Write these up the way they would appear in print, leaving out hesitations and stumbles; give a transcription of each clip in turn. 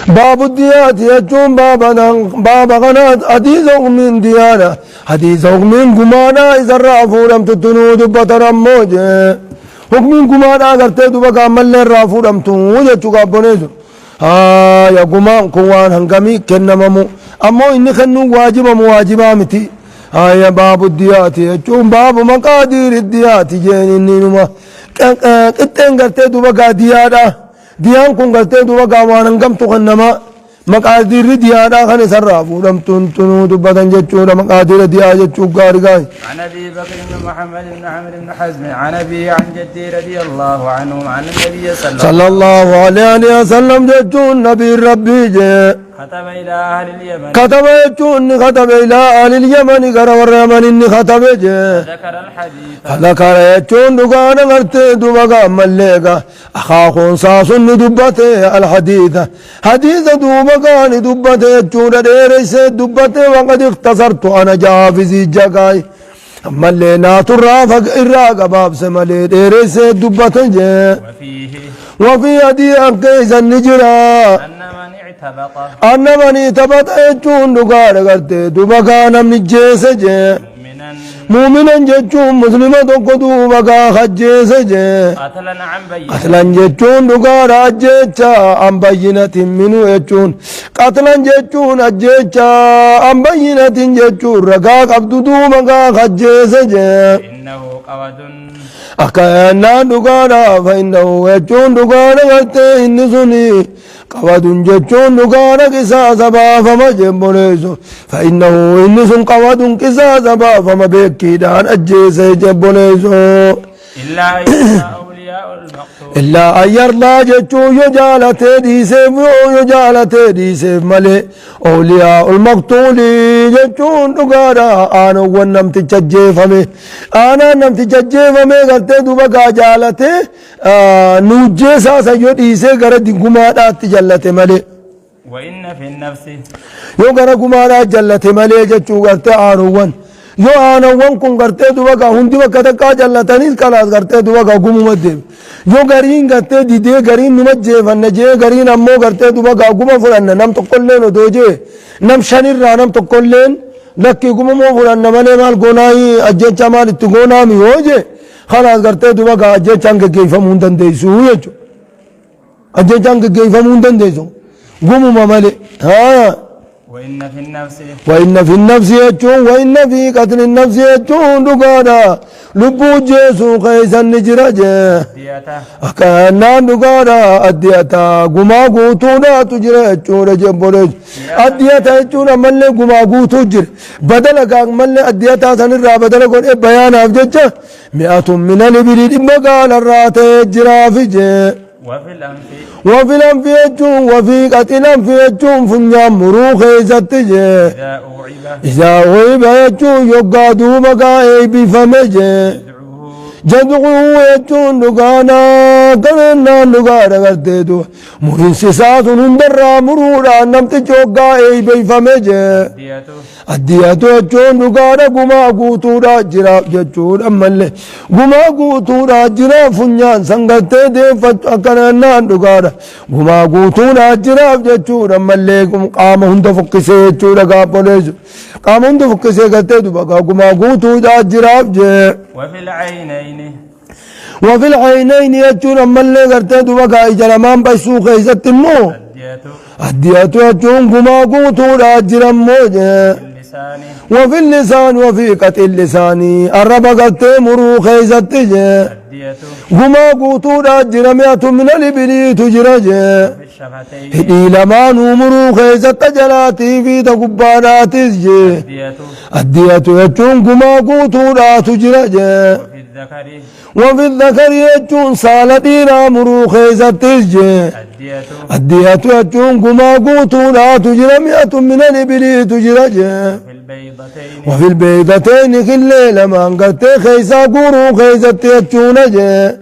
باب الديات يجون بابا غنات حديث من ديانا حديث من قمانا إذا رافو لم تتنود بطرموج حكم قمانا قرتي دبقى ملي رافو لم تنود يجوكا يا قمان قوان هنقمي كنممو أمو إني خنو واجبا متي يا باب الديات يجون باب مقادير الديات جيني نما كتن قرتي دبقى ديانا ديان كون قلتي دوبا قاوانا قم تغنما مقادير ديانا خاني سرافو لم تنتنو دبتن جتشورا مقادير ديا جتشو قارقاي عن ابي بكر بن محمد بن عمرو بن حزم عن ابي عن جدي رضي الله عنه عن النبي صلى الله عليه وسلم جتشو النبي ربي جي كتب الى اهل اليمن كتب يجون كتب الى اهل اليمن قرر اليمن اني كتب ذكر الحديث ذكر يجون دغانا غرت دوبا مليغا اخاكم ساسن دبته الحديث حديث دوبا دبته يجون ديرس دبته وقد اختصرت انا جافزي جاي ملي ناترافق الراق باب سملي ديرس دبته وفي هدي انكيز النجرا أن من اعتبط يجون دقار قرتي دبقى نمني جيس جي مؤمنا جيجون مسلمة دبقى خجيس جي قتلا جيجون دقار أجيجا عن بينة منو يجون قتلا جيجون أجيجا عن بينة جيجون رقاق عبدو دبقى خجيس جي إنه قواد أكانا دقار فإنه يجون دقار قرتي إني سني قواد جتون دقانا قصاص بافما جبوليسو فإنه إنس قواد قصاص بافما بكيدان أجيس جبوليسو إلا أن يرضى جتو يجالته ديسيف يجالته ديسيف ملي أولياء المقتول جتون دقانا أنا ونم تججيفمي أنا نم تججيفمي قلت دبقى جالته نوجي ساسا يديسي قرد قمادات جلته ملي وإن في النفس يو قرد قمادات جلته ملي جتو قلت أنا ون يو أنا ون كن قلت دبقى هندي وكتكا جلتنيس كلاس قلت دبقى قمو مدب يو غرين غته ديدي غرين نمجه فنجه غرين امو غرته دوبا غوما فرن نم تقولن دوجه نم شنير رانم تقولن لكي غوما مو فرن مال مال غوناي اجچا مال تغونا مي هوجه خلاص غرته دوبا اجچا غگي فموندن ديسو يچو اجچا غگي فموندن ديسو غوما مال ها وإن في النفس يجون وإن في قتل النفس يجون دقانا لبو جيسو قيسا نجرجه أكانا دقانا أديتا قما قوتونا تجرى يجون جبولج أديتا يجون ملي قما قوتو جر بدل قاق ملي أديتا سنرى بدل قول بيانا أفججه 100 من الإبليل مقال الرات يجرى فجه وفي الأنف يجون وفي قتل أنف يجون فنيا مروخ يزتجه إذا أوعب يجون يقادو مقاعي بفمجه جدعوه يجون دقانا قلنا دقانا قرتيدو مرنسسات نندرى مرورا نمتج وقاعي بفمجه الدياتو يجون دقانا قما قوتو راجرا يجون أما اللي قما قوتو راجرا فنيان سنگته دي فتوكنا دقانا قما قوتو راجرا يجون أما اللي قام هند فقسي يجون قابوليزو قام هند فقسي قرتيدو بقا قما قوتو راجرا وفي العينين يجون أما اللي قرتيدو بقا إجرمان بيسوخ يزتمو الدياتو يجون قما قوتو راجرا موجه وفي اللسان وفي قتل اللسان الرب قلت مروخ يزتجه قما قوتو راجرا 100 من الإبلي تجرجه هدي لمان مروخ يزتجلاتي في تقبانات الجه الدياتو يجون قما قوتو را تجرجه وفي الذكر يجون سالتينا مروخ يزتجه الدياتو يجون قما قوتو را تجرى 100 من الإبلي تجرجه وفي البيضتين كل لما انقلت خيسا قورو خيزت يجون جه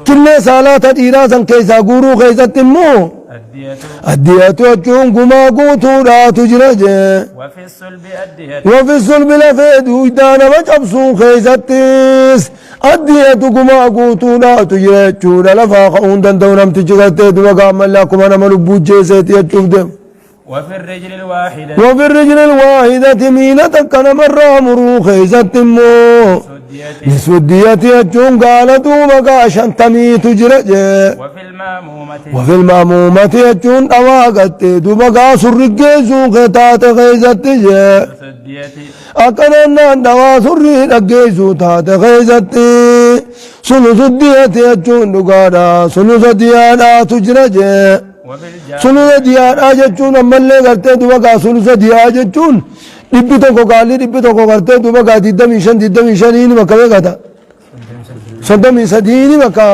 كل سالات الإراسا كيسا قورو خيزت مو الدية jechuun gumaa guutuudhaatu jira jee وفي الصلب الدية وفي الصلب lafee duudaa nama cabsuu keessattis addiyatu gumaa guutuudhaatu jira jechuudha lafaa ka'uun danda'u namtichi gartee duba gaammallee akkuma nama lubbuu jeeseeti jechuuf deemu وفي الرجل الواحدة وفي الرجل الواحدة مينة كان مرة مروخ يزتمو نسودية يجون قالتو مقا شنتمي تجرج وفي المامومة يجون أواقت دو مقا سرقيزو خطات خيزتج أكنا نوا سرق رقيزو تات خيزت سنسودية يجون دقادا سنسودية تجرج sulusa diyaadhaa jechuun ammallee gartee duba gaa sulusa diyaa jechuun dhibbi tokko qaalli dhibbi tokko gartee duba gaa 25 ni bakka beekata 33 ni bakka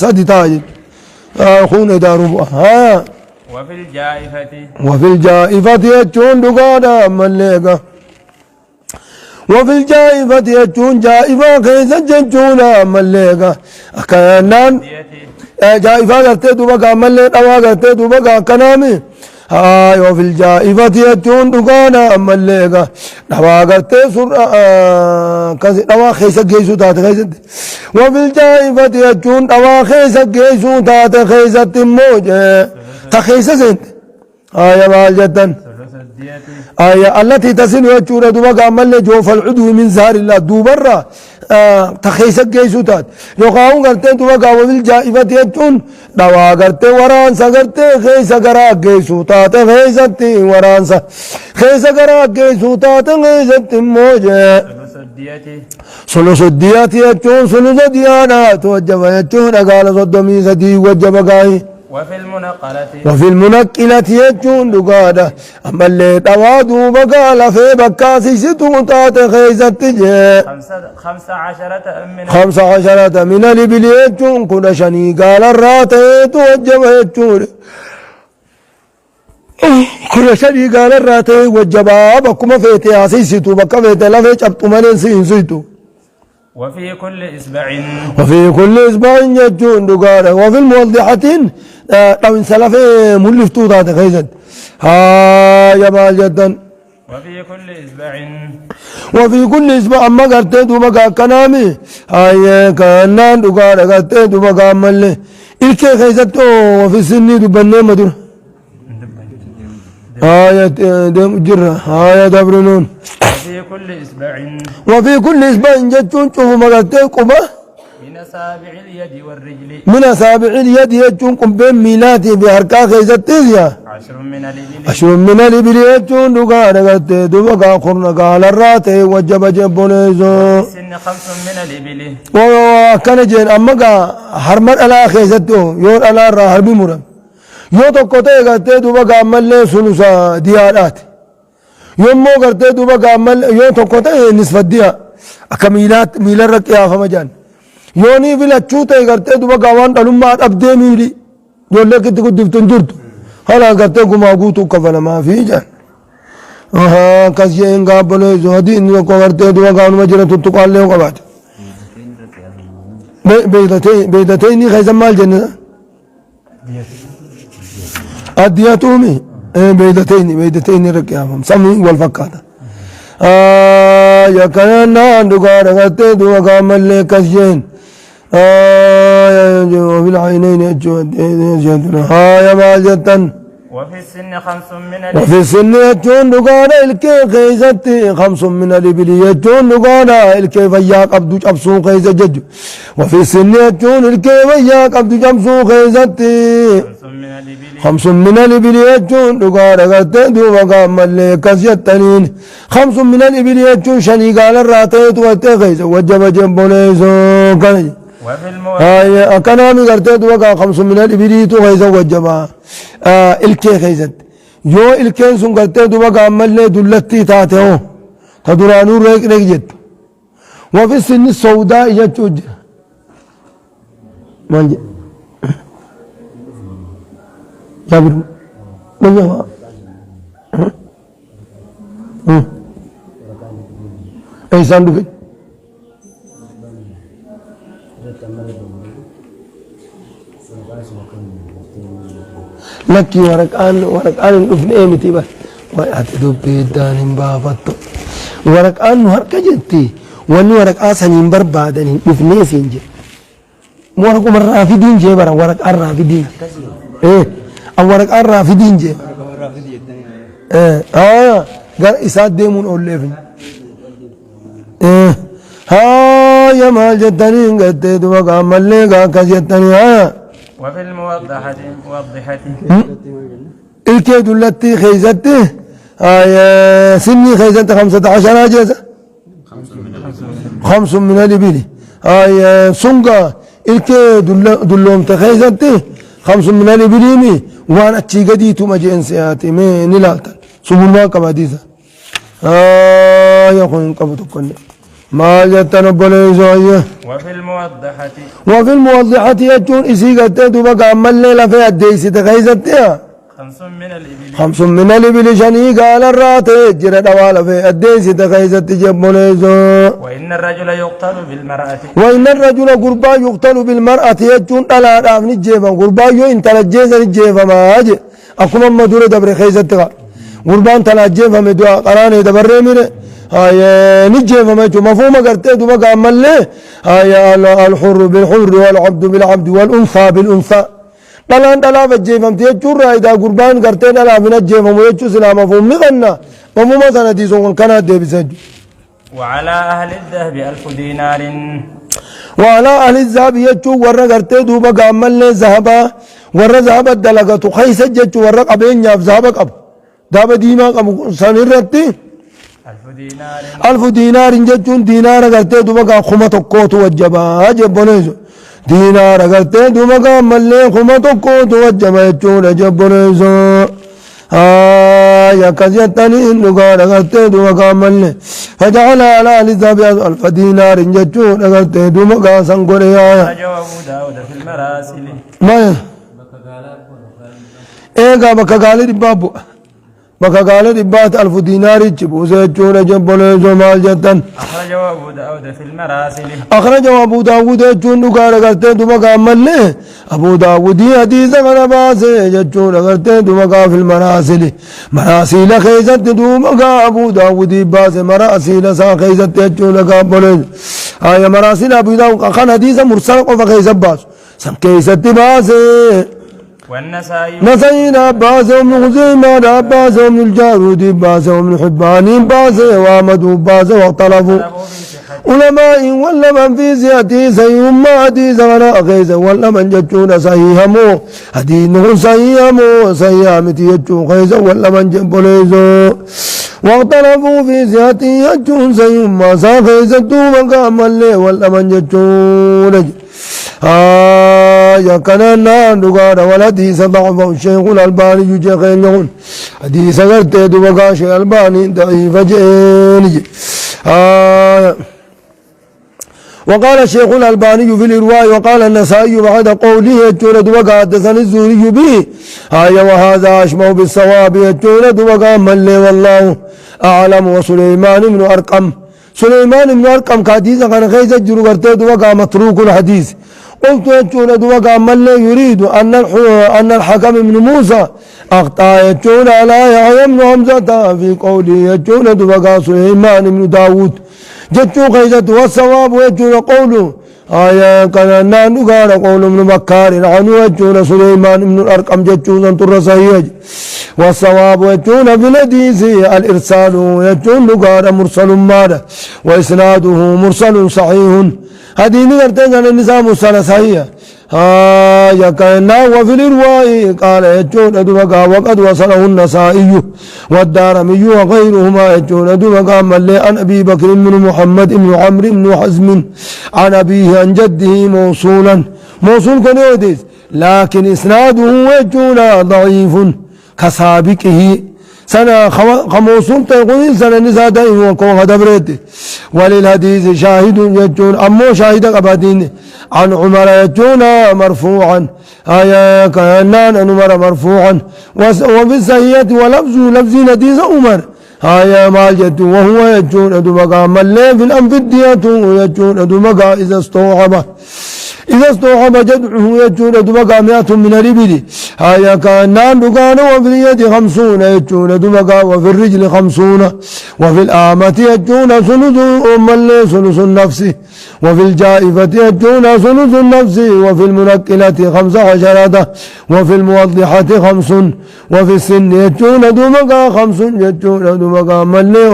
sadi ta'a jechuudha kun edaaruuf وفي الجائفة jechuun dhugaadha ammallee gaa وفي الجائفة jechuun jaa'ifa keessa jechuudha ammallee gaa akkanaan جائفة قرتي دوبا كامل دوا قرتي دوبا كنامي هاي وفي الجائفة يجون دقانا أماليقا دوا قرتي سر كذي دوا خيسا جيسو تات خيسا وفي الجائفة يجون دوا خيسا جيسو تات خيسا تموجة تخيسا سنت هاي مال جدا آية التي تصل وجهه دوبا كامل جوف العدو من زهر الله دوبرا تخيسك جيسوتات يقاون قرتين دوبا كاوة بالجائفة يجون دوا قرتين ورانسا قرتين خيسا قراء جيسوتات خيساتي ورانسا خيسا قراء جيسوتات خيساتي موجة سلوس الديات يجون سلوس الديانات وجب يجون قال صدمي سدي وجب قاي وفي المنقلة يجون دقادة أما اللي توادوا بقال في بكاسي ستو تات خيزت جي 15 من الإبل يجون كل شني قال الراتي توجب يجون كل شني قال الراتي وجبا بكما فيتي عسي ستو بكا فيتي لفي شبتو منين سيتو وفي كل إصبع يجون دقادة وفي الموضحة لو انسلف ملفتو ذات خيزت ها يا مال جدا وفي كل إصبع أما قرتيت وبقى كنامي هاي كأنان دقار قرتيت وبقى ملي إلكي خيزتو وفي السن دبني مدر هاي جرة هاي دبرنون وفي كل إصبع جتون شوفوا ما قرتيت قبا من أصابع اليد يجون بين ميلاتي بحركة خيزتيزيا 10 من الإبل يجون دقانا قتي دبقا قرنا قال الراتي وجب جبونيزو سن 5 من الإبل وكان جين أما حرمت على خيزتو يون على الرهربي مرم يو تقوتي قتي دبقا ملي سلوسا ديارات يوم مو قتي دبقا ملي يو تقوتي نصف الديا أكميلات ميلر ركيا فمجان يوني فيلا تشوتا يغرتي دوبا غوان دلما ابدي ميلي جولك تكو دفتن جرت هلا غرتي كما غوتو كفنا ما في جان كاسين غابلو زودي انو كو غرتي دوبا غان مجرا تتقال له قبات بيدتين خيز مال جنة ادياتومي بيدتين ركيام سمي والفكاته يا كان دوغار غرتي دوبا غامل كاسين وفي العينين يا مالجة وفي السن 5 من الإبل وفي السن يجون دقانا الكي خيزتي 5 من الإبل يجون دقانا الكي فياك عبدو جبسو خيزة جج وفي السن يجون الكي فياك عبدو جبسو خيزتي 5 من الإبل يجون دقانا قرتي دوبا قام الليكس يتنين 5 من الإبل يجون شني قال الراتيت وقتي خيزة وجب جنبونيزو كنج هاي أكنامي قرتي دوبا 5 من الإبل تو خيزة وجبا الكي خيزت يو الكين سن قرتي دوبا قام اللي دلتي تاتيو تدرانو ريك جت وفي السن السوداء يجوج مانجي جابر بنيا اي ساندو لكي ورقان ابن ايمتي بس ويأتدو بيدان بافتو ورقان هركا جتي واني ورقا سنين بربادن ابن سنجي ورقا مرافدين جي برا ورقا الرافدين ايه ورقا الرافدين جي ايه قال إساد ديمون أوليفن ها يا ما جتني قد دوغا مليغا كجتني وفي الموضحة الكيد التي خيزته سني خيزته 15 أجازة 5 من الإبل سنقا الكيد دلوم تخيزته 5 من الإبل وانا اتشي قديتو مجين سياتي من نلالتا سبول ما كباديثا يخون قبطو كله ما جتنا بليزوية وفي الموضحة يجون إسيقات دوبا عمال ليلة في الديسي تخيزتها 5 من الإبل شني قال الرات جرى دوالة في الديسي تخيزت جب بليزو وإن الرجل يقتل بالمرأة قربا يقتل بالمرأة يجون ألا رام نجيبا قربا يو انت لجيزا نجيبا ما أجي أكما مدورة دبر خيزتها قربان تلاجيبا مدوا قراني دبر ميري نجيبا ما يجو مفهوم قرتي دوبا عمال ليه الحر بالحر والعبد بالعبد والأنثى بالأنثى دلان دلا فجيفمت يجور رايدا قربان قرتي دلا من الجيفم ويجو سلام مفهوم مغنى مفهوم سنة ديزون كانت دي بسجو وعلى أهل الذهب 1000 دينار وعلى أهل الذهب يجو ورى قرتي دوبا عمال ليه ذهبا ورى ذهب الدلقة خيس ججو ورى قبين ياف ذهبك أب دابا ديما سنرتي 1000 دينار ججون دينار قرتي دوبا خمة قوت وجبا جبونيزو دينار قرتي دوبا ملي خمة قوت وجبا يجون جبونيزو يا كزيتني نقال قرتي دوبا ملي فجعل على الذهب 1000 دينار ججون قرتي دوبا سنقريا أبو داود في المراسل ما ايغا بكغالي دبابو بكغالي دبات 1000 دينار جبوزه جون جبونيزو مال جتن أخرجه أبو داود في المراسل أبو داود جون نقال قرتي دوبا ملي أبو داود حديث غنا باسه جون قرتي دوبا في المراسل مراسل خيزت دوبا أبو داود باسه مراسل سا خيزت جون قابل مراسل أبو داود كان حديث مرسل وفخيز باس سم كيست باسه والنسائي عباس ومن خزيمة عباس ومن الجارود عباس ومن حبان عباس وأحمد عباس واختلفوا علماء ولا من في زيادة سيهم ما حديث غنا خيز ولا من جتون صحيحمو حديثه صحيحمو صحيحمتي يجون خيز ولا من جبوليزو واختلفوا في زيادة يجون سيهم ما سا خيز دوما قامل ولا من جتون يا كننا نقال والحديث ضعفه الشيخ الألباني يجيخين يقول حديث قرت دوبا شيخ الألباني ضعيف جيني وقال الشيخ الألباني في الإرواء وقال النسائي بعد قوله يجون دوبا حدثني الزهري به وهذا أشبه بالصواب يجون دوبا من لي والله أعلم وسليمان بن أرقم كحديث كان خيز الجر قرت دوبا متروك الحديث قلت يجون دوبا من لا يريد أن الحكم بن موسى أخطأ يجون على يحيى بن حمزة في قوله يجون دوبا سليمان بن داود جتو خيزت والصواب يجون قوله كان نقال قول ابن بكار عنه يجون سليمان بن الأرقم جتون انطر صحيح والصواب يجون في الحديث الإرسال يجون نقال مرسل ماذا وإسناده مرسل صحيح حديث قرتين عن النساء مرسل صحيح يكاينا وفي الرواي قال يجون دوبا وقد وصله النسائي والدارمي وغيرهما يجون دوبا ملي عن أبي بكر بن محمد بن عمرو بن حزم عن أبيه عن جده موصول كنوديس لكن إسناده يجون ضعيف كسابقه سنة خموسون تقول سنة نساء دائم وكوها دبرت وللحديث شاهد يجون أمو شاهد قبادين عن عمر يجون مرفوعا كأنان عمر مرفوعا وفي الصحيحة ولفظ حديث عمر هايا مال جت وهو يجون دبقا ملي في الأنفدية يجون دبقا إذا استوعب جدعه يجون دبقا 100 من الإبل هايا كان دقان وفي اليد 50 يجون دبقا وفي الرجل 50 وفي الآمة يجون ثلث ملي ثلث النفس وفي الجائفة يجون ثلث النفس وفي المنكلة 15 وفي الموضحة 5 وفي السن يجون دبقا 5 يجون دبقا ملي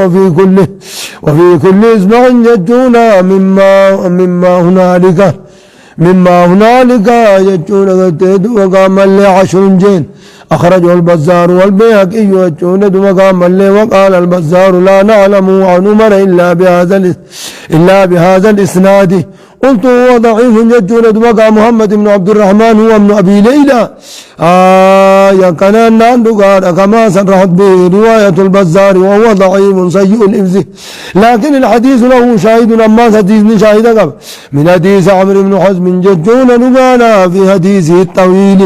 وفي كل إصبع يجون مما هنالك يجون وقام اللي 10 جين أخرجه البزار والبيهقي يجون وقام اللي وقال البزار لا نعلم عن عمر إلا بهذا الإسناد قلت هو ضعيف يجون وقع محمد بن عبد الرحمن هو ابن أبي ليلى يكنان ناندقار كما صرحت به رواية البزار وهو ضعيف سيء الإفز لكن الحديث له شاهد أما حديث شاهد من حديث عمرو بن حزم يجون نقانا في حديثه الطويل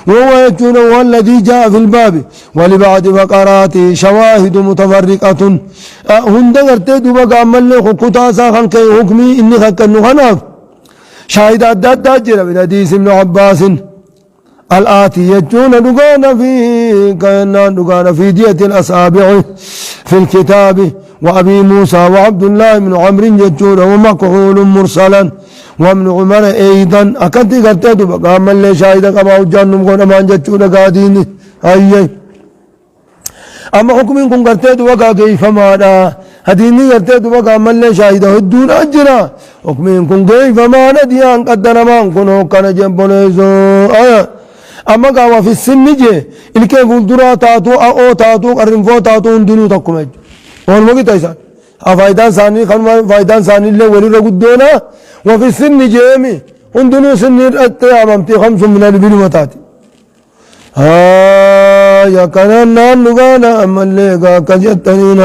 وهو يجون هو الذي جاء في الباب ولبعد فقراته شواهد متفرقة هند غرتي دوبا عمل خطاسا خان كي حكمي إني خكنو خناف شاهد أداد جرى من حديث ابن عباس الآتي يجون دقان في دية الأصابع في الكتاب وأبي موسى وعبد الله بن عمرو يجون ومكحول مرسلا وابن عمر أيضا أكدي قرتي دوبا عمل شاهد كما وجانم قونا ما جتشون قادين أيي أما حكمين كن قرتي دوبا كيف ماذا هديني قرتي دوبا عمل شاهد هدون أجرا حكمين كن كيف ماذا ديان قدنا ما كن كان جنبونيزو أما قاوة في السن جي إلكي فولدرا تاتو أو تاتو قرنفو تاتو اندنو تقومج والمقيت أيسان فايدان ثاني خلما فايدان ثاني اللي ولي رقدونا وفي السن جيمي اندنو سن أمامتي 5 من البن وتاتي يا كنان نغانا أما اللي كجتنين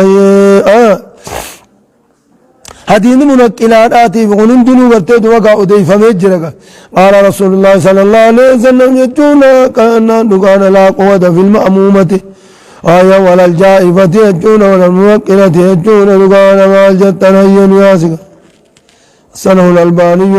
هدين منكلات آتي فغنم دنو برتد وقع أديف مجرق قال رسول الله صلى الله عليه وسلم يجونا كأننا نقال لا قوة في المأمومة ولا الجائفة يجونا ولا المنكلة يجونا نقال ما الجتنا ياسك سنه الألباني